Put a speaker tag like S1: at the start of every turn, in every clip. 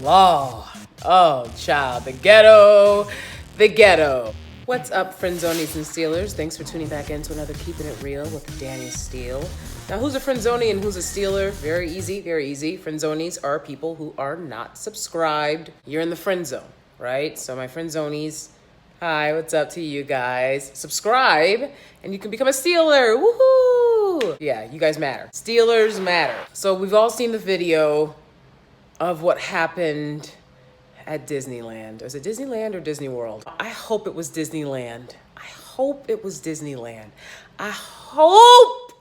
S1: Law. Oh, child. The ghetto. The ghetto. What's up, friendzonies and stealers? Thanks for tuning back into another Keeping It Real with Danie Steele. Now, who's a friendzoni and who's a stealer? Very easy, very easy. Friendzonies are people who are not subscribed. You're in the friend zone, right? So my friendzonies, hi, what's up to you guys? Subscribe and you can become a stealer. Woohoo! Yeah, you guys matter. Stealers matter. So we've all seen the video of what happened at Disneyland. Was it Disneyland or Disney World? I hope it was Disneyland. I hope it was Disneyland. I hope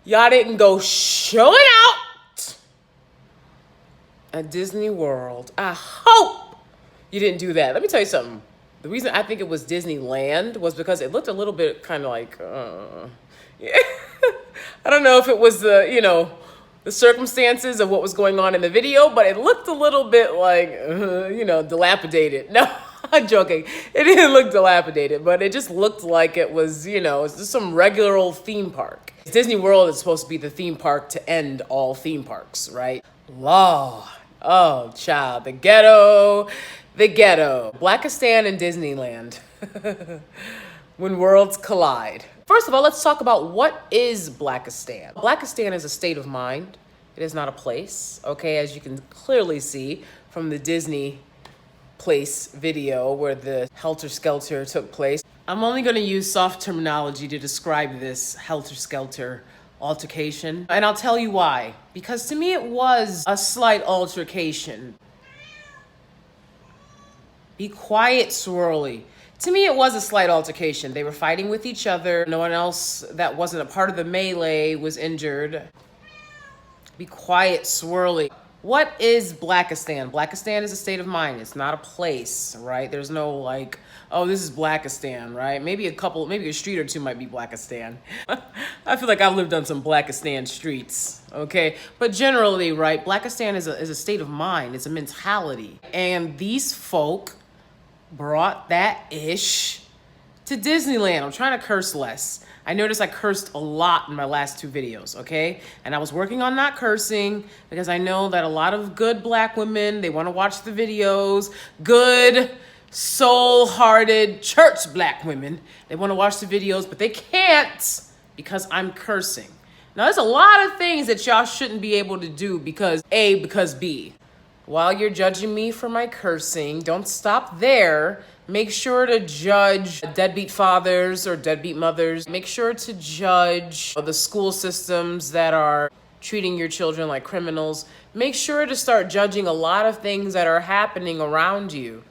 S1: y'all didn't go showing out at Disney World. I hope you didn't do that. Let me tell you something. The reason I think it was Disneyland was because it looked a little bit kind of like, yeah. I don't know if it was the circumstances of what was going on in the video, but it looked a little bit like, dilapidated. No, I'm joking. It didn't look dilapidated, but it just looked like it was, it's just some regular old theme park. Disney World is supposed to be the theme park to end all theme parks, right? Law. Oh, child. The ghetto. The ghetto. Blackistan and Disneyland. When worlds collide. First of all, let's talk about what is Blackistan. Blackistan is a state of mind. It is not a place, okay? As you can clearly see from the Disney place video where the helter-skelter took place. I'm only gonna use soft terminology to describe this helter-skelter altercation. And I'll tell you why. Because to me it was a slight altercation. Be quiet, swirly. To me, it was a slight altercation. They were fighting with each other. No one else that wasn't a part of the melee was injured. Be quiet, swirly. What is Blackistan? Blackistan is a state of mind. It's not a place, right? There's no like, oh, this is Blackistan, right? Maybe a street or two might be Blackistan. I feel like I've lived on some Blackistan streets, okay? But generally, right, Blackistan is a state of mind. It's a mentality. And these folk brought that ish to Disneyland. I'm trying to curse less. I noticed I cursed a lot in my last two videos, okay? And I was working on not cursing because I know that a lot of good black women, they want to watch the videos. Good, soul-hearted, church black women, they want to watch the videos, but they can't because I'm cursing. Now, there's a lot of things that y'all shouldn't be able to do because A, because B. While you're judging me for my cursing, don't stop there. Make sure to judge deadbeat fathers or deadbeat mothers. Make sure to judge the school systems that are treating your children like criminals. Make sure to start judging a lot of things that are happening around you.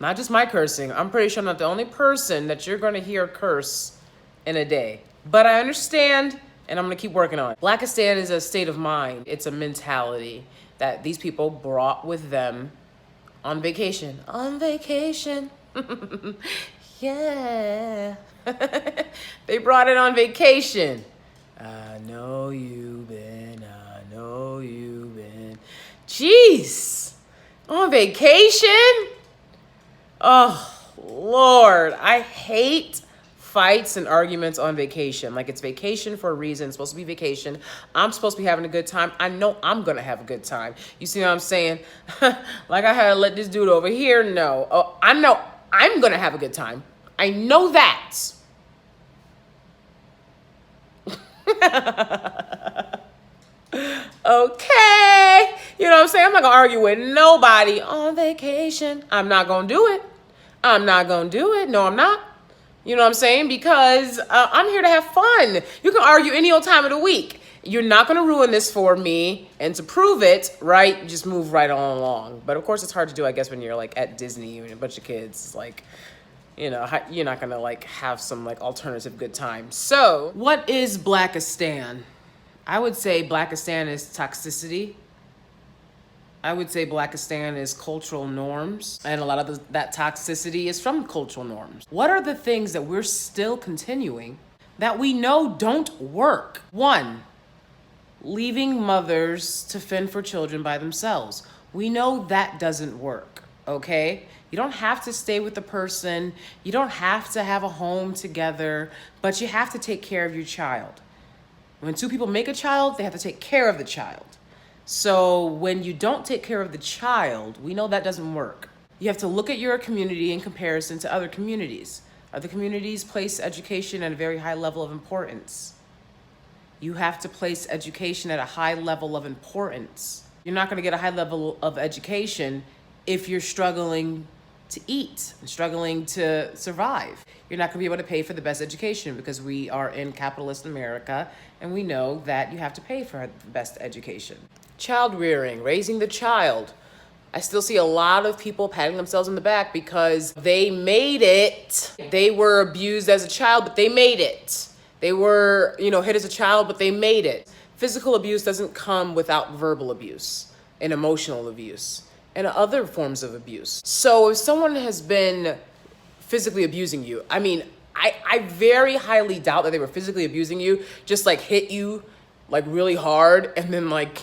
S1: Not just my cursing. I'm pretty sure I'm not the only person that you're going to hear curse in a day. But I understand. And I'm gonna keep working on it. Blackistan is a state of mind. It's a mentality that these people brought with them on vacation. On vacation. Yeah. They brought it on vacation. I know you've been. Jeez. On vacation? Oh, Lord. I hate fights and arguments on vacation. Like, it's vacation for a reason. It's supposed to be vacation. I'm supposed to be having a good time. I know I'm gonna have a good time. You see what I'm saying? Like, I had to let this dude over here know. Oh, I know I'm gonna have a good time. I know that. Okay. You know what I'm saying? I'm not gonna argue with nobody on vacation. I'm not gonna do it. I'm not gonna do it. No, I'm not. You know what I'm saying? Because I'm here to have fun. You can argue any old time of the week. You're not going to ruin this for me. And to prove it, right, just move right on along. But of course, it's hard to do, I guess, when you're like at Disney and a bunch of kids. It's like, you're not going to like have some like alternative good time. So what is Blackistan? I would say Blackistan is toxicity. I would say Blackistan is cultural norms, and a lot of that toxicity is from cultural norms. What are the things that we're still continuing that we know don't work? One, leaving mothers to fend for children by themselves. We know that doesn't work, okay? You don't have to stay with the person. You don't have to have a home together, but you have to take care of your child. When two people make a child, they have to take care of the child. So when you don't take care of the child, we know that doesn't work. You have to look at your community in comparison to other communities. Other communities place education at a very high level of importance. You have to place education at a high level of importance. You're not going to get a high level of education if you're struggling to eat and struggling to survive. You're not going to be able to pay for the best education because we are in capitalist America and we know that you have to pay for the best education. Child rearing, raising the child. I still see a lot of people patting themselves on the back because they made it. They were abused as a child, but they made it. They were, hit as a child, but they made it. Physical abuse doesn't come without verbal abuse and emotional abuse and other forms of abuse. So if someone has been physically abusing you, I very highly doubt that they were physically abusing you, just like hit you like really hard and then like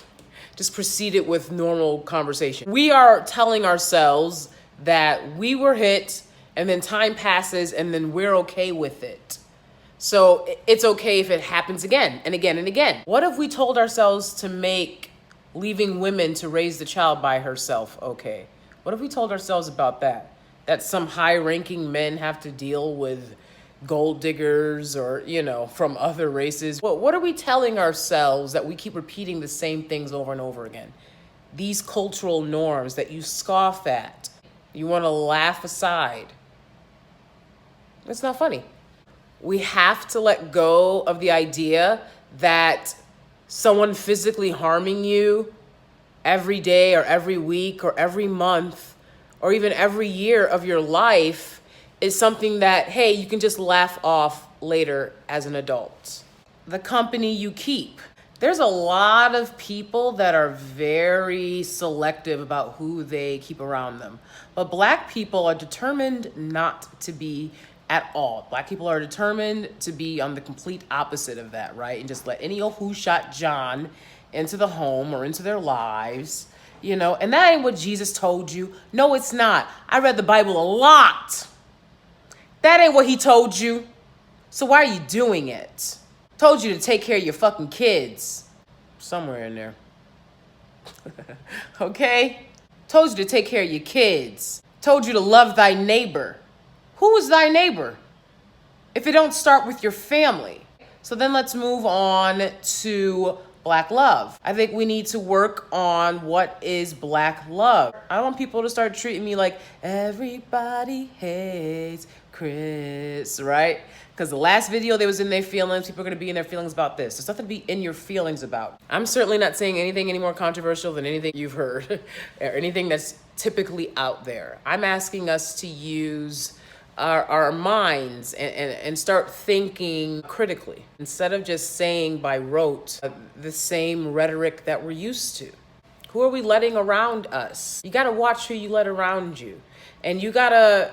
S1: just proceeded with normal conversation. We are telling ourselves that we were hit and then time passes and then we're okay with it. So it's okay if it happens again and again and again. What if we told ourselves to make leaving women to raise the child by herself okay? What if we told ourselves about that? That some high-ranking men have to deal with gold diggers or, from other races. What are we telling ourselves that we keep repeating the same things over and over again? These cultural norms that you scoff at, you want to laugh aside. It's not funny. We have to let go of the idea that someone physically harming you every day or every week or every month or even every year of your life is something that, hey, you can just laugh off later as an adult. The company you keep. There's a lot of people that are very selective about who they keep around them. But Black people are determined not to be at all. Black people are determined to be on the complete opposite of that, right? And just let any old who shot John into the home or into their lives, and that ain't what Jesus told you. No, it's not. I read the Bible a lot. That ain't what he told you. So why are you doing it? Told you to take care of your fucking kids. Somewhere in there. Okay? Told you to take care of your kids. Told you to love thy neighbor. Who is thy neighbor? If it don't start with your family. So then let's move on to Black love. I think we need to work on what is Black love. I want people to start treating me like everybody hates Chris, right? Because the last video they was in their feelings, people are going to be in their feelings about this. There's nothing to be in your feelings about. I'm certainly not saying anything any more controversial than anything you've heard or anything that's typically out there. I'm asking us to use our minds and start thinking critically instead of just saying by rote the same rhetoric that we're used to. Who are we letting around us? You got to watch who you let around you, and you got to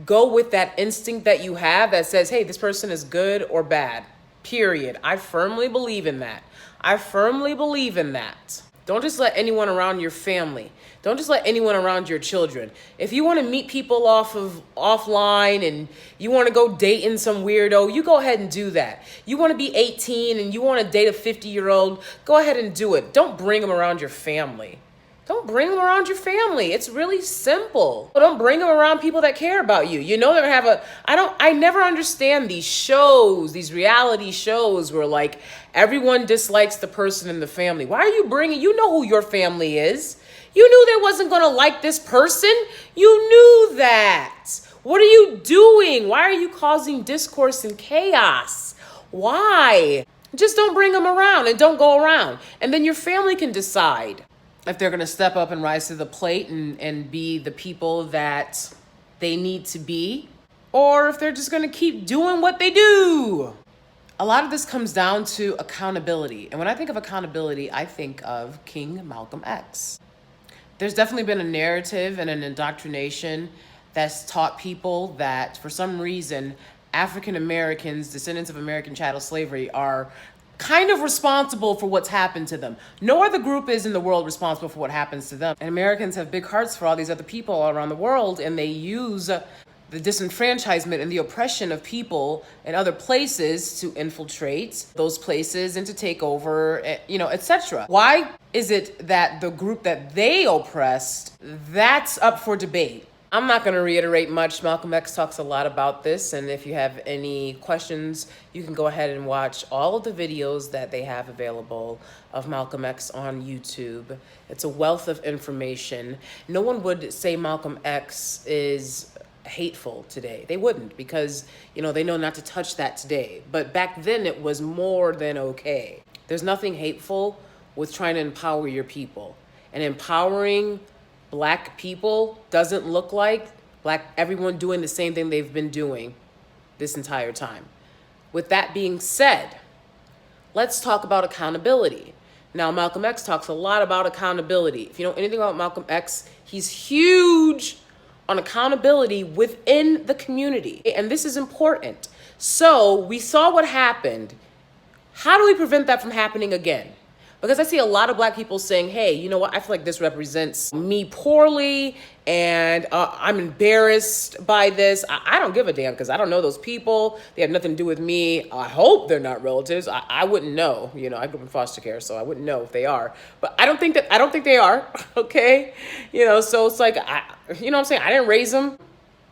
S1: go with that instinct that you have that says, hey, this person is good or bad, period. I firmly believe in that. I firmly believe in that. Don't just let anyone around your family. Don't just let anyone around your children. If you want to meet people offline and you want to go dating some weirdo, you go ahead and do that. You want to be 18 and you want to date a 50-year-old, go ahead and do it. Don't bring them around your family. Don't bring them around your family. It's really simple. Don't bring them around people that care about you. They're gonna have I never understand these shows, these reality shows where like everyone dislikes the person in the family. Why are you you know who your family is. You knew they wasn't gonna like this person. You knew that. What are you doing? Why are you causing discourse and chaos? Why? Just don't bring them around and don't go around. And then your family can decide if they're going to step up and rise to the plate and be the people that they need to be, or if they're just going to keep doing what they do. A lot of this comes down to accountability. And when I think of accountability, I think of King Malcolm X. There's definitely been a narrative and an indoctrination that's taught people that for some reason, African Americans, descendants of American chattel slavery, are kind of responsible for what's happened to them. No other group is in the world responsible for what happens to them. And Americans have big hearts for all these other people all around the world, and they use the disenfranchisement and the oppression of people in other places to infiltrate those places and to take over, etc. Why is it that the group that they oppressed, that's up for debate? I'm not going to reiterate much. Malcolm X talks a lot about this, and if you have any questions, you can go ahead and watch all of the videos that they have available of Malcolm X on YouTube. It's a wealth of information. No one would say Malcolm X is hateful today. They wouldn't, because they know not to touch that today. But back then it was more than okay. There's nothing hateful with trying to empower your people. And empowering Black people doesn't look like everyone doing the same thing they've been doing this entire time. With that being said, let's talk about accountability. Now, Malcolm X talks a lot about accountability. If you know anything about Malcolm X, he's huge on accountability within the community. And this is important. So we saw what happened. How do we prevent that from happening again? Because I see a lot of Black people saying, hey, you know what? I feel like this represents me poorly, and I'm embarrassed by this. I don't give a damn, because I don't know those people. They have nothing to do with me. I hope they're not relatives. I wouldn't know. I grew up in foster care, so I wouldn't know if they are. But I don't think they are. Okay, so it's like, what I'm saying? I didn't raise them,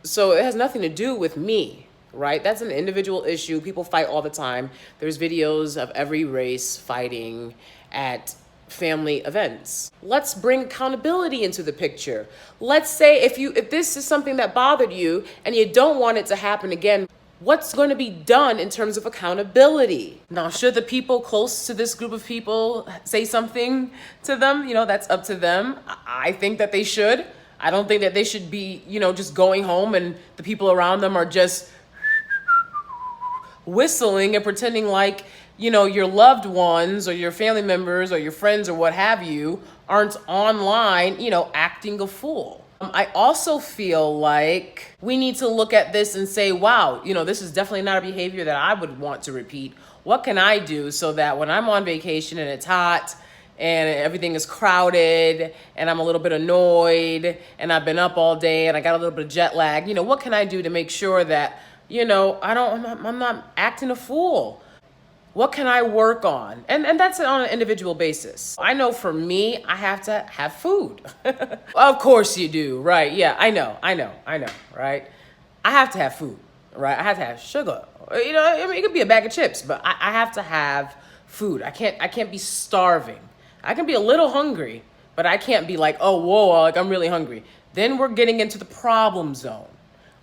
S1: so it has nothing to do with me. Right? That's an individual issue. People fight all the time. There's videos of every race fighting at family events. Let's bring accountability into the picture. Let's say if this is something that bothered you and you don't want it to happen again, what's going to be done in terms of accountability? Now, should the people close to this group of people say something to them? That's up to them. I think that they should. I don't think that they should be, just going home and the people around them are just whistling and pretending like, your loved ones or your family members or your friends or what have you aren't online, acting a fool. I also feel like we need to look at this and say, wow, this is definitely not a behavior that I would want to repeat. What can I do so that when I'm on vacation and it's hot and everything is crowded and I'm a little bit annoyed and I've been up all day and I got a little bit of jet lag, what can I do to make sure that I'm not acting a fool? What can I work on? And that's on an individual basis. I know for me, I have to have food. Of course you do, right? Yeah, I know, right? I have to have food, right? I have to have sugar. It could be a bag of chips, but I have to have food. I can't be starving. I can be a little hungry, but I can't be like, oh, whoa, like I'm really hungry. Then we're getting into the problem zone.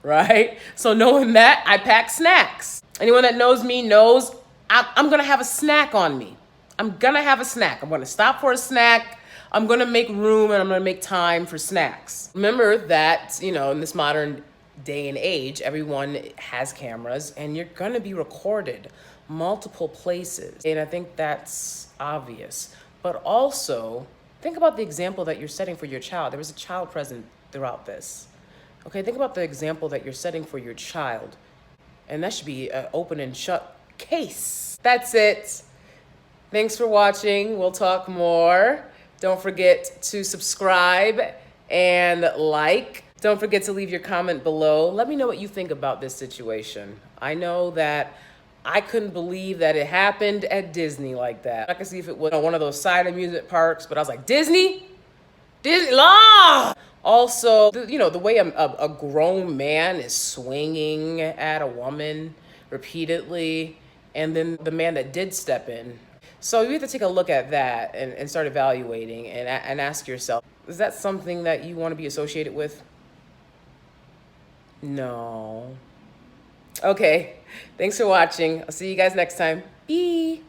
S1: Right? So knowing that, I pack snacks. Anyone that knows me knows I'm going to have a snack on me. I'm going to have a snack. I'm going to stop for a snack. I'm going to make room and I'm going to make time for snacks. Remember that, in this modern day and age, everyone has cameras and you're going to be recorded multiple places. And I think that's obvious. But also, think about the example that you're setting for your child. There was a child present throughout this. Okay, think about the example that you're setting for your child. And that should be an open and shut case. That's it. Thanks for watching. We'll talk more. Don't forget to subscribe and like. Don't forget to leave your comment below. Let me know what you think about this situation. I know that I couldn't believe that it happened at Disney like that. I could see if it was one of those side amusement parks, but I was like, Disney? Disney? Also, the way a grown man is swinging at a woman repeatedly, and then the man that did step in. So you have to take a look at that and start evaluating and ask yourself, is that something that you want to be associated with? No. Okay, thanks for watching. I'll see you guys next time. Bye.